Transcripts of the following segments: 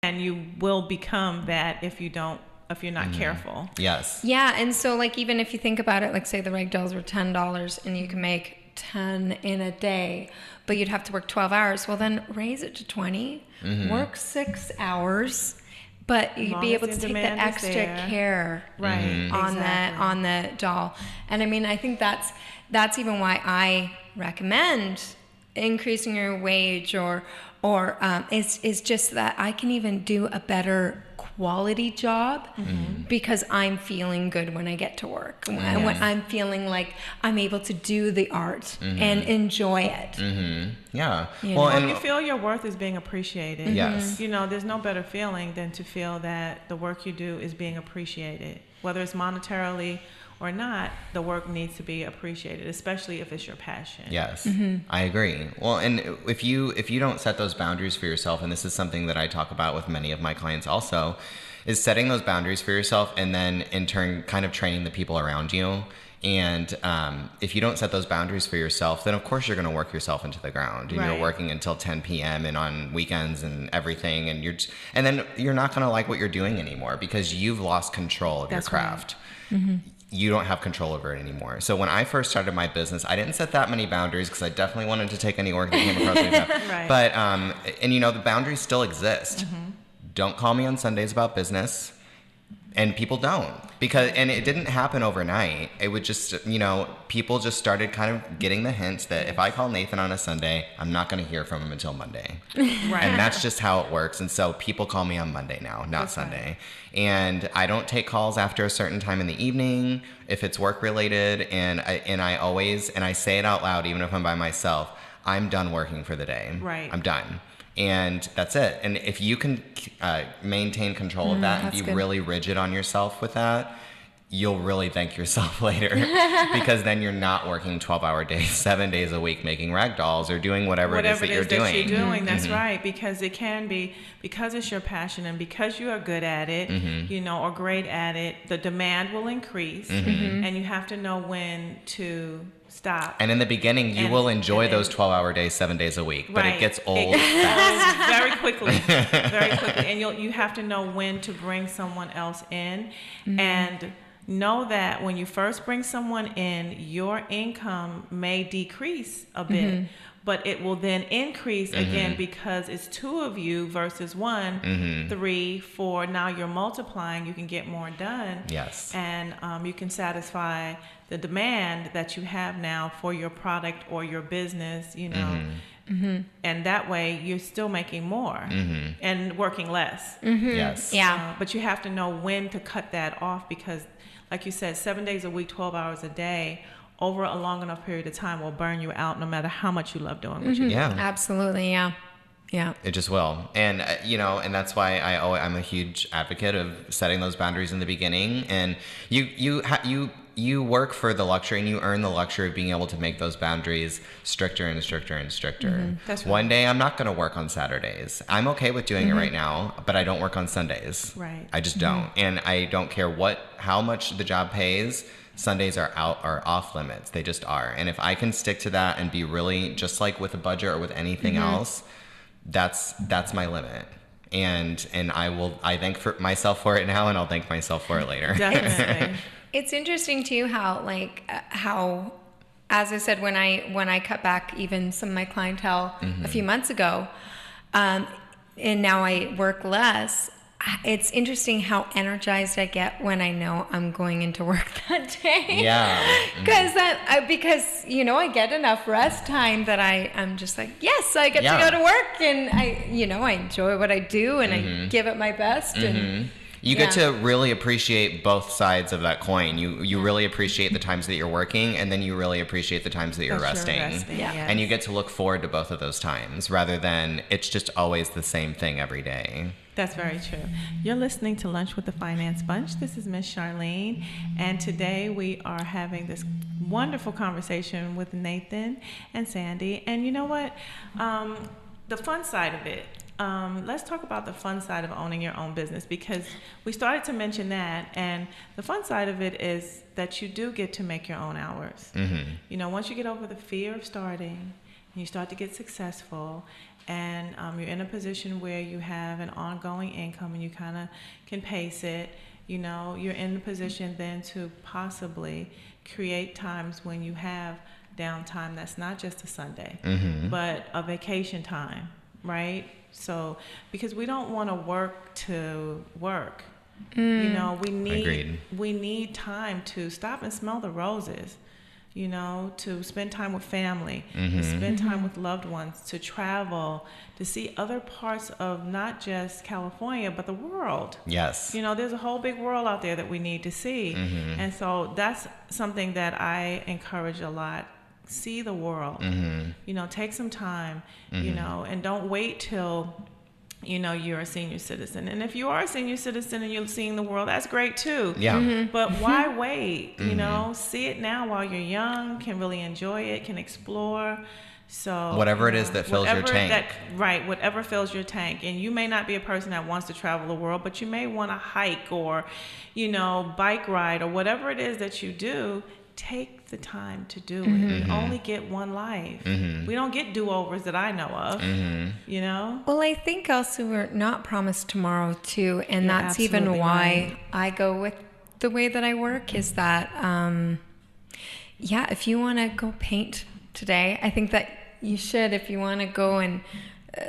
And you will become that if you're not careful. Yes. Yeah, and so like even if you think about it, like say the reg dolls were $10 and you can make 10 in a day, but you'd have to work 12 hours. Well, then raise it to 20, work 6 hours, but you'd be able to take that extra care on the doll. And I mean, I think that's even why I recommend increasing your wage or is just that I can even do a better quality job because I'm feeling good when I get to work and when I'm feeling like I'm able to do the art and enjoy it. Yeah. And you feel your worth is being appreciated. Yes. There's no better feeling than to feel that the work you do is being appreciated, whether it's monetarily or not. The work needs to be appreciated, especially if it's your passion. Yes, I agree. Well, and if you don't set those boundaries for yourself, and this is something that I talk about with many of my clients also, is setting those boundaries for yourself and then in turn kind of training the people around you. And if you don't set those boundaries for yourself, then of course you're going to work yourself into the ground. And you're working until 10 p.m. and on weekends and everything. And then you're not going to like what you're doing anymore because you've lost control of your craft. Right. You don't have control over it anymore. So when I first started my business, I didn't set that many boundaries because I definitely wanted to take any work that came across my path. But, and the boundaries still exist. Don't call me on Sundays about business. And people don't, and it didn't happen overnight. It would just, people just started kind of getting the hints that if I call Nathan on a Sunday, I'm not going to hear from him until Monday. And that's just how it works. And so people call me on Monday now, not Sunday. And I don't take calls after a certain time in the evening if it's work related. And I say it out loud, even if I'm by myself, I'm done working for the day. Right. I'm done. And that's it. And if you can maintain control of that and be really rigid on yourself with that, you'll really thank yourself later because then you're not working 12-hour days, 7 days a week making rag dolls or doing whatever it is that you're doing. That's right, because it can be, because it's your passion and because you are good at it, or great at it, the demand will increase and you have to know when to stop. And in the beginning, you will enjoy those 12-hour days, 7 days a week, but it gets old fast. Very quickly. And you have to know when to bring someone else in and know that when you first bring someone in, your income may decrease a bit, but it will then increase again because it's two of you versus one, 3, 4. Now you're multiplying. You can get more done. Yes. And you can satisfy the demand that you have now for your product or your business, and that way you're still making more and working less. Yes. Yeah. But you have to know when to cut that off because, like you said, 7 days a week, 12 hours a day, over a long enough period of time will burn you out no matter how much you love doing what you do. Yeah. Absolutely, yeah. Yeah. It just will. And, and that's why I'm a huge advocate of setting those boundaries in the beginning. And you work for the luxury and you earn the luxury of being able to make those boundaries stricter and stricter and stricter. That's right. One day I'm not going to work on Saturdays. I'm okay with doing it right now, but I don't work on Sundays. Right. I just don't. And I don't care how much the job pays. Sundays are off limits. They just are. And if I can stick to that and be really just like with a budget or with anything else, that's my limit. And I thank myself for it now, and I'll thank myself for it later. Definitely. It's interesting too how as I said, when I cut back even some of my clientele a few months ago, and now I work less. It's interesting how energized I get when I know I'm going into work that day. Yeah. Because I get enough rest time that I'm just like, yes, I get to go to work, and I enjoy what I do, and I give it my best. And you get to really appreciate both sides of that coin. You really appreciate the times that you're working, and then you really appreciate the times that you're resting. Yeah. And you get to look forward to both of those times rather than it's just always the same thing every day. That's very true. You're listening to Lunch with the Finance Bunch. This is Miss Charline, and today we are having this wonderful conversation with Nathan and Sandy. And you know what? The fun side of it. Let's talk about the fun side of owning your own business, because we started to mention that, and the fun side of it is that you do get to make your own hours. Once you get over the fear of starting, and you start to get successful, and you're in a position where you have an ongoing income and you kind of can pace it, you know, you're in the position then to possibly create times when you have downtime that's not just a Sunday, but a vacation time, right? So, because we don't want to work to work. You know, we need time to stop and smell the roses, you know, to spend time with family, to spend time with loved ones, to travel, to see other parts of not just California, but the world. Yes. You know, there's a whole big world out there that we need to see. And so that's something that I encourage a lot. See the world, you know, take some time, you know, and don't wait till, you know, you're a senior citizen. And if you are a senior citizen and you're seeing the world, that's great too. Yeah. But why wait? You know, see it now while you're young, can really enjoy it, can explore. So whatever it is that fills your tank. Whatever fills your tank. And you may not be a person that wants to travel the world, but you may want to hike or, you know, bike ride or whatever it is that you do. Take the time to do it. You only get one life. We don't get do-overs that I know of, you know? Well, I think also we're not promised tomorrow too, and that's even why I go with the way that I work is that, if you want to go paint today, I think that you should. If you want to go and,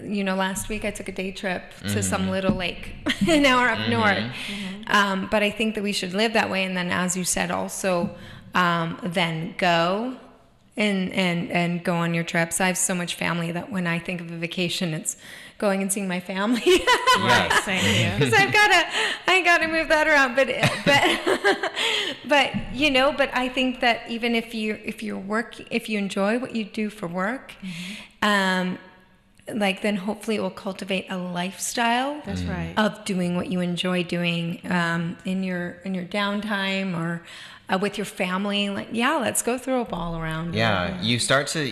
you know, last week I took a day trip to some little lake an hour up north. But I think that we should live that way. And then, as you said, also, then go and go on your trips. I have so much family that when I think of a vacation, it's going and seeing my family. Right, same here. Because I gotta move that around. But you know, but I think that even if you enjoy what you do for work, like then hopefully it will cultivate a lifestyle. That's right. Of doing what you enjoy doing in your downtime or with your family. Like, let's go throw a ball around. Yeah, you start to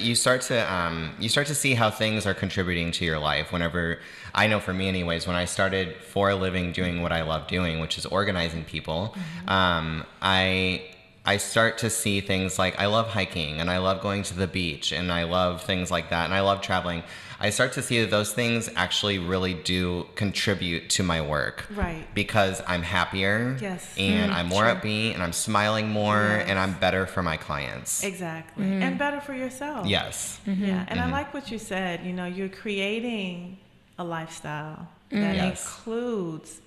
see how things are contributing to your life. Whenever, I know for me anyways, when I started for a living doing what I love doing, which is organizing people, I start to see things like I love hiking and I love going to the beach and I love things like that and I love traveling. I start to see that those things actually really do contribute to my work. Right. Because I'm happier. Yes. And I'm more upbeat and I'm smiling more and I'm better for my clients. Exactly. And better for yourself. Yes. Yeah. And I like what you said, you know, you're creating a lifestyle that includes,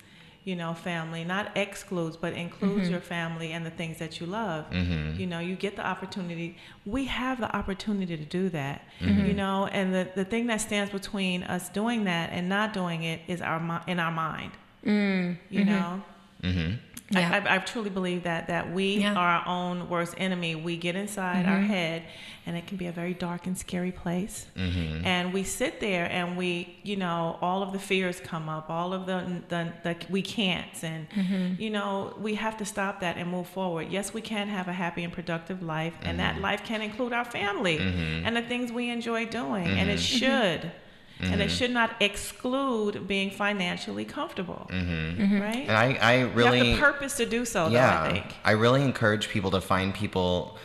you know, family, not excludes, but includes your family and the things that you love. You know, you get the opportunity. We have the opportunity to do that, you know, and the thing that stands between us doing that and not doing it is in our mind, you know. Yeah. I truly believe that we are our own worst enemy. We get inside our head, and it can be a very dark and scary place. And we sit there, and we, you know, all of the fears come up, all of the we can'ts, and you know, we have to stop that and move forward. Yes, we can have a happy and productive life, and that life can include our family and the things we enjoy doing, and it should. And it should not exclude being financially comfortable, right? And I really... You have the purpose to do so, though, I think. I really encourage people to find people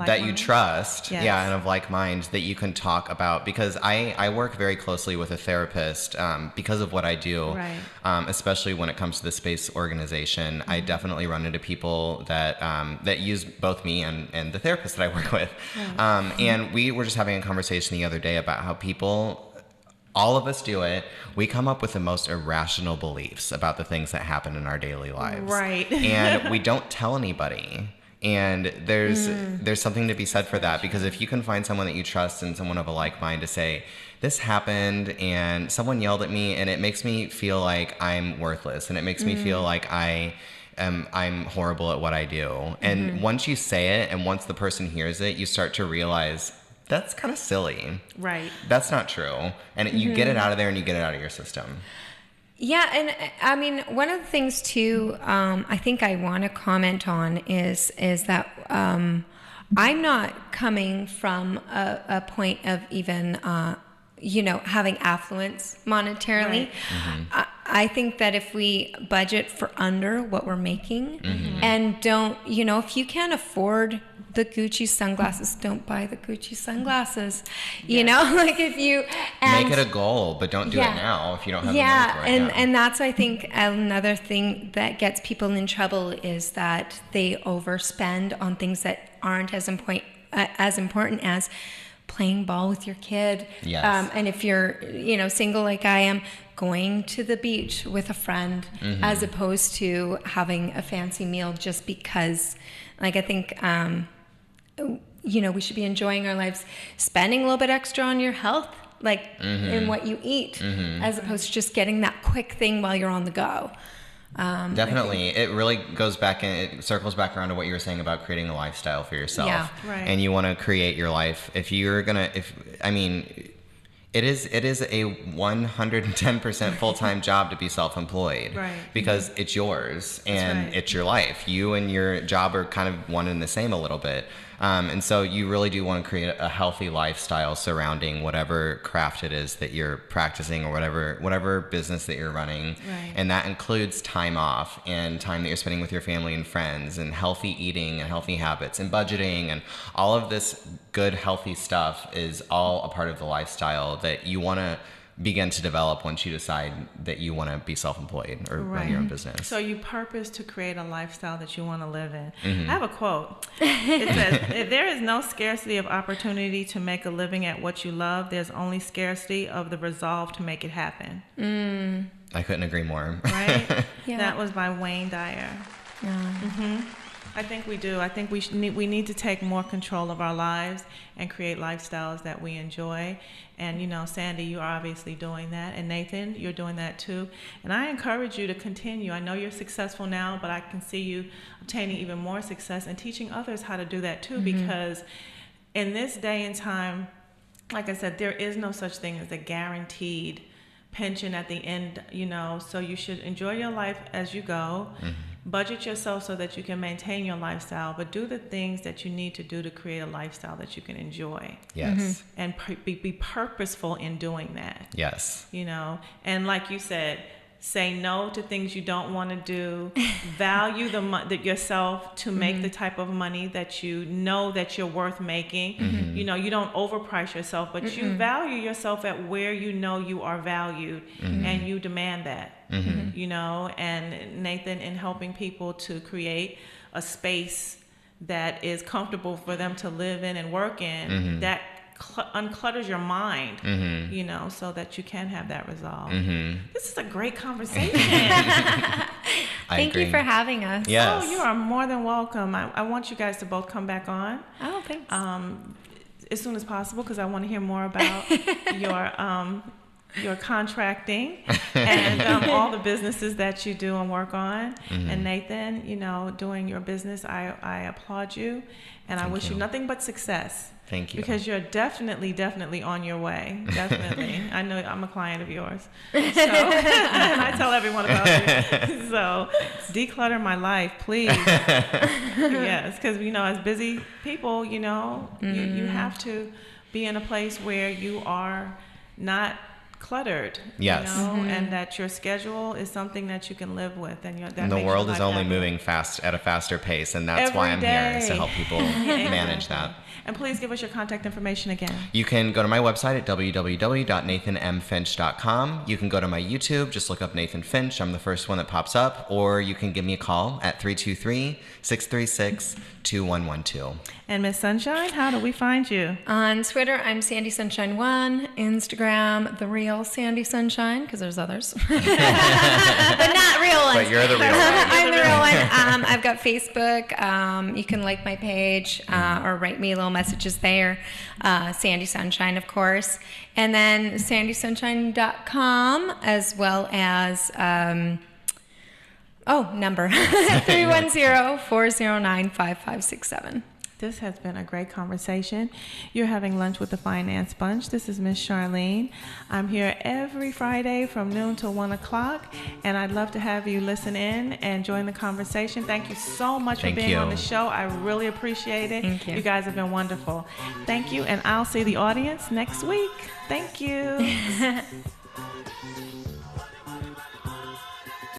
that you trust, and of like mind that you can talk about, because I work very closely with a therapist because of what I do, especially when it comes to the space organization. I definitely run into people that use both me and the therapist that I work with. And we were just having a conversation the other day about how people... All of us do it. We come up with the most irrational beliefs about the things that happen in our daily lives. Right. And we don't tell anybody. And there's something to be said for that, because if you can find someone that you trust and someone of a like mind to say, this happened and someone yelled at me and it makes me feel like I'm worthless and it makes me feel like I'm horrible at what I do. And once you say it and once the person hears it, you start to realize that's kind of silly. Right. That's not true. And you get it out of there and you get it out of your system. Yeah. And I mean, one of the things too, I think I want to comment on is that I'm not coming from a point of even, you know, having affluence monetarily. Right. I think that if we budget for under what we're making and don't, you know, if you can't afford the Gucci sunglasses, don't buy the Gucci sunglasses. You know, like if you make it a goal, but don't do it now if you don't have the money for it. And that's, I think, another thing that gets people in trouble is that they overspend on things that aren't as important as playing ball with your kid. Yes. And if you're, single like I am, going to the beach with a friend, as opposed to having a fancy meal just because, like, I think, we should be enjoying our lives, spending a little bit extra on your health, like in what you eat, as opposed to just getting that quick thing while you're on the go. Definitely. It really goes back and it circles back around to what you were saying about creating a lifestyle for yourself. Yeah. Right. And you want to create your life. It is a 110% full-time job to be self-employed. Right. Because it's yours and it's your life. You and your job are kind of one and the same a little bit. And so you really do want to create a healthy lifestyle surrounding whatever craft it is that you're practicing or whatever business that you're running. Right. And that includes time off and time that you're spending with your family and friends and healthy eating and healthy habits and budgeting, and all of this good, healthy stuff is all a part of the lifestyle that you want to begin to develop once you decide that you want to be self-employed or run your own business. So you purpose to create a lifestyle that you want to live in. I have a quote. It says, there is no scarcity of opportunity to make a living at what you love. There's only scarcity of the resolve to make it happen. I couldn't agree more. Right? Yeah. That was by Wayne Dyer. I think we do. I think we need to take more control of our lives and create lifestyles that we enjoy. And, Sandy, you're obviously doing that. And Nathan, you're doing that too. And I encourage you to continue. I know you're successful now, but I can see you obtaining even more success and teaching others how to do that too. Because in this day and time, like I said, there is no such thing as a guaranteed pension at the end, so you should enjoy your life as you go. Budget yourself so that you can maintain your lifestyle, but do the things that you need to do to create a lifestyle that you can enjoy. Yes. And be purposeful in doing that. Yes. And like you said, say no to things you don't want to do. Value yourself to make the type of money that you know that you're worth making. You don't overprice yourself, but you value yourself at where you know you are valued, and you demand that. And Nathan, in helping people to create a space that is comfortable for them to live in and work in, that unclutters your mind, so that you can have that resolve. This is a great conversation. Thank you for having us. Yes. Oh, you are more than welcome. I want you guys to both come back on. Oh, thanks. As soon as possible, because I want to hear more about your contracting and all the businesses that you do and work on. And Nathan, doing your business, I applaud you, and I wish you nothing but success. Thank you. Because you're definitely on your way. Definitely. I know I'm a client of yours. So, and I tell everyone about you. So declutter my life, please. Yes, because, as busy people, you have to be in a place where you are not cluttered. Yes. And that your schedule is something that you can live with, and the world is only moving fast at a faster pace, and that's why I'm here, is to help people manage that. And please give us your contact information again. You can go to my website at www.nathanmfinch.com. You can go to my YouTube, just look up Nathan Finch. I'm the first one that pops up. Or you can give me a call at 323-636-2112. And Miss Sunshine, how do we find you? On Twitter, I'm Sandy Sunshine 1. Instagram, the real Sandy Sunshine, because there's others. But not real ones. But you're the real one. I'm the real one. I've got Facebook. You can like my page or write me little messages there. Sandy Sunshine, of course. And then sandysunshine.com, as well as number 310-409-5567. This has been a great conversation. You're having lunch with the Finance Bunch. This is Miss Charline. I'm here every Friday from noon till 1 o'clock, and I'd love to have you listen in and join the conversation. Thank you so much for being on the show. I really appreciate it. Thank you. You guys have been wonderful. Thank you, and I'll see the audience next week. Thank you.